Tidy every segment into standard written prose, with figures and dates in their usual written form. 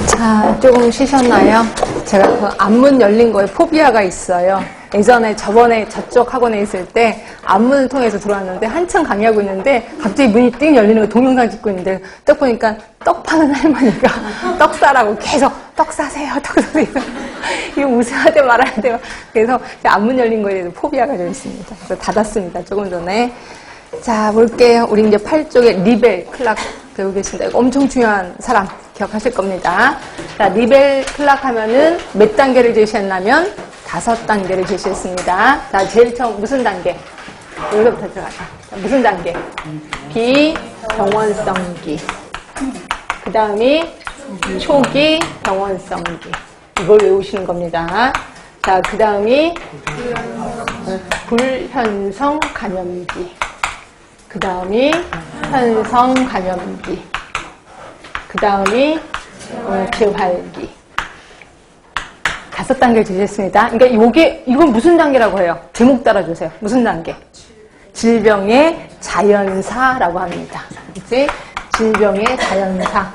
자, 조금 쉬셨나요? 제가 그 앞문 열린 거에 포비아가 있어요. 예전에 저번에 저쪽 학원에 있을 때 앞문을 통해서 들어왔는데 한참 강의하고 있는데 갑자기 문이 띵 열리는 거 동영상 찍고 있는데 딱 보니까 떡 파는 할머니가 떡 사라고 계속 떡 사세요, 떡 사세요. 이거 무서워야 돼 말아야 돼요. 그래서 앞문 열린 거에 대해서 포비아가 좀 있습니다. 그래서 닫았습니다. 조금 전에. 자, 볼게요. 우리 이제 8쪽에 리벨 클락 배우고 계신다. 이거 엄청 중요한 사람 기억하실 겁니다. 자, 리벨 클락 하면은 몇 단계를 제시했냐면 5단계를 제시했습니다. 자, 제일 처음 무슨 단계? 여기서부터 들어가자. 자, 무슨 단계? 비병원성기. 그 다음이 초기 병원성기. 이걸 외우시는 겁니다. 자, 그 다음이 불현성 감염기. 그 다음이 현성 감염기. 그 다음이 재활기. 5단계를 제시했습니다. 그러니까 이건 무슨 단계라고 해요? 제목 따라주세요. 무슨 단계? 질병의 자연사라고 합니다. 그치? 질병의 자연사.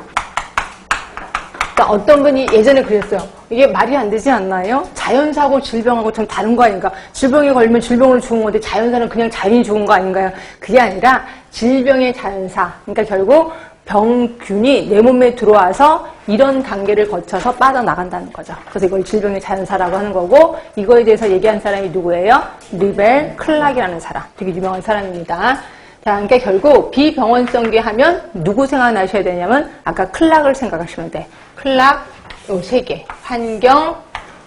그러니까 어떤 분이 예전에 그랬어요. 이게 말이 안 되지 않나요? 자연사하고 질병하고 좀 다른 거 아닌가? 질병에 걸리면 질병으로 죽은 건데 자연사는 그냥 자연이 죽은 거 아닌가요? 그게 아니라 질병의 자연사. 그러니까 결국 병균이 내 몸에 들어와서 이런 단계를 거쳐서 빠져나간다는 거죠. 그래서 이걸 질병의 자연사라고 하는 거고, 이거에 대해서 얘기한 사람이 누구예요? 리벨 클락이라는 사람. 되게 유명한 사람입니다. 자, 그러니까 결국 비병원성기 하면 누구 생각나셔야 되냐면 아까 클락을 생각하시면 돼. 클락 요 3개. 환경,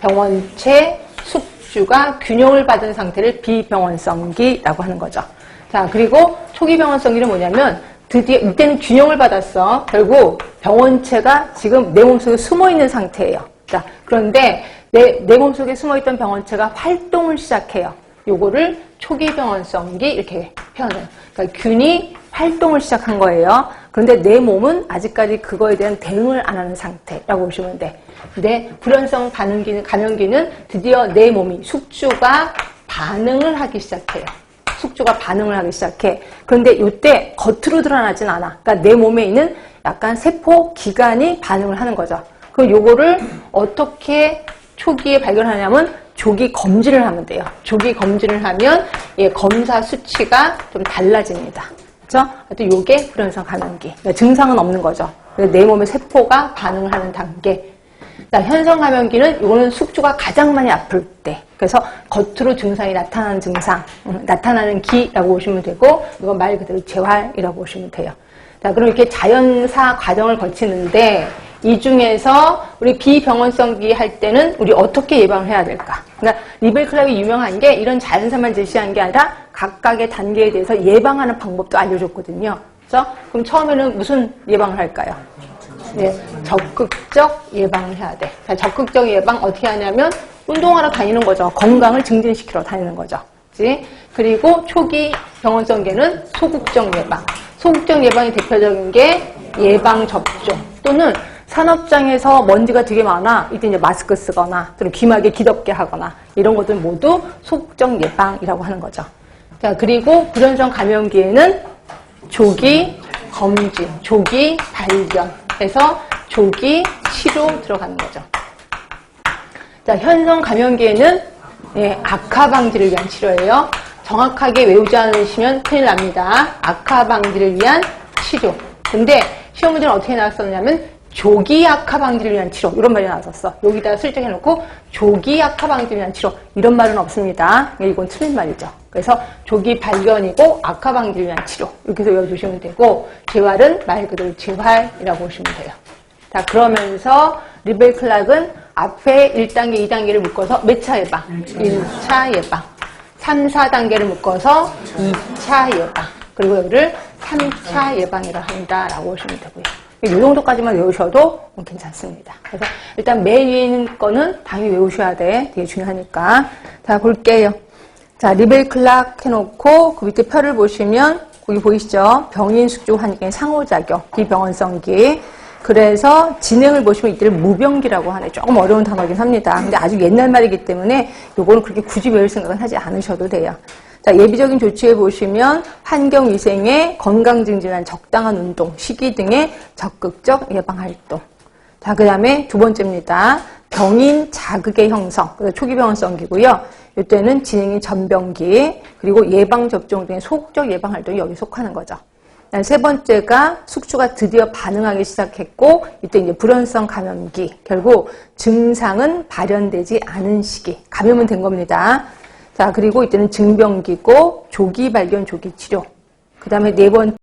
병원체, 숙주가 균형을 받은 상태를 비병원성기라고 하는 거죠. 자, 그리고 초기 병원성기는 뭐냐면 드디어 이때는 균형을 받았어. 결국 병원체가 지금 내 몸속에 숨어있는 상태예요. 자, 그런데 내 몸속에 숨어있던 병원체가 활동을 시작해요. 요거를 초기 병원성기 이렇게 표현해요. 그러니까 균이 활동을 시작한 거예요. 그런데 내 몸은 아직까지 그거에 대한 대응을 안 하는 상태라고 보시면 돼. 근데 불연성 감염기는 드디어 내 몸이 숙주가 반응을 하기 시작해요. 숙주가 반응을 하기 시작해. 그런데 이때 겉으로 드러나진 않아. 그러니까 내 몸에 있는 약간 세포 기관이 반응을 하는 거죠. 그럼 요거를 어떻게 초기에 발견하냐면 조기 검진을 하면 돼요. 조기 검진을 하면 검사 수치가 좀 달라집니다. 그렇죠? 하여튼 요게 불연성 감염기. 그러니까 증상은 없는 거죠. 내 몸의 세포가 반응을 하는 단계. 자, 현성 감염기는 이거는 숙주가 가장 많이 아플 때. 그래서 겉으로 증상이 나타나는 증상, 나타나는 기라고 보시면 되고, 이건 말 그대로 재활이라고 보시면 돼요. 자, 그럼 이렇게 자연사 과정을 거치는데, 이 중에서 우리 비병원성기 할 때는 우리 어떻게 예방을 해야 될까? 그러니까 리벨 클락이 유명한 게 이런 자연사만 제시한 게 아니라 각각의 단계에 대해서 예방하는 방법도 알려줬거든요. 그렇죠? 그럼 처음에는 무슨 예방을 할까요? 네, 적극적 예방을 해야 돼. 자, 적극적 예방 어떻게 하냐면 운동하러 다니는 거죠. 건강을 증진시키러 다니는 거죠. 그치? 그리고 초기 병원성기는 소극적 예방. 소극적 예방이 대표적인 게 예방 접종 또는 산업장에서 먼지가 되게 많아. 이때 이제 마스크 쓰거나 또는 귀마개 기덥게 하거나 이런 것들 모두 소극적 예방이라고 하는 거죠. 자, 그리고 불연성 감염기에는 조기 검진, 조기 발견해서 조기 치료 들어가는 거죠. 자, 현성 감염기에는 악화 방지를 위한 치료예요. 정확하게 외우지 않으시면 큰일 납니다. 악화 방지를 위한 치료. 근데 시험 문제는 어떻게 나왔었냐면 조기 악화 방지를 위한 치료 이런 말이 나왔었어. 여기다 슬쩍 해놓고 조기 악화 방지를 위한 치료 이런 말은 없습니다. 이건 틀린 말이죠. 그래서 조기 발견이고 악화 방지를 위한 치료 이렇게 해서 외워주시면 되고, 재활은 말 그대로 재활이라고 보시면 돼요. 자, 그러면서 리벨 클락은 앞에 1단계, 2단계를 묶어서 몇 차 예방? 1차 예방. 3, 4단계를 묶어서 2차 예방. 그리고 여기를 3차 예방이라 한다라고 보시면 되고요. 이 정도까지만 외우셔도 괜찮습니다. 그래서 일단 맨 위에 있는 거는 당연히 외우셔야 돼. 되게 중요하니까. 자, 볼게요. 자, 리벨 클락 해놓고 그 밑에 표를 보시면 거기 보이시죠? 병인 숙주 환경의 상호작용, 비병원성기. 그래서 진행을 보시면 이때를 무병기라고 하네. 조금 어려운 단어긴 합니다. 근데 아주 옛날 말이기 때문에 요거는 그렇게 굳이 외울 생각은 하지 않으셔도 돼요. 자, 예비적인 조치에 보시면 환경위생에 건강 증진한 적당한 운동, 식이 등의 적극적 예방활동. 자, 그 다음에 두 번째입니다. 병인 자극의 형성. 그래서 초기병원성기고요. 이때는 진행인 전병기, 그리고 예방접종 등의 소극적 예방활동이 여기 속하는 거죠. 세 번째가 숙주가 드디어 반응하기 시작했고, 이때 이제 불연성 감염기. 결국 증상은 발현되지 않은 시기. 감염은 된 겁니다. 자, 그리고 이때는 증병기고, 조기 발견, 조기 치료. 그 다음에 네 번째.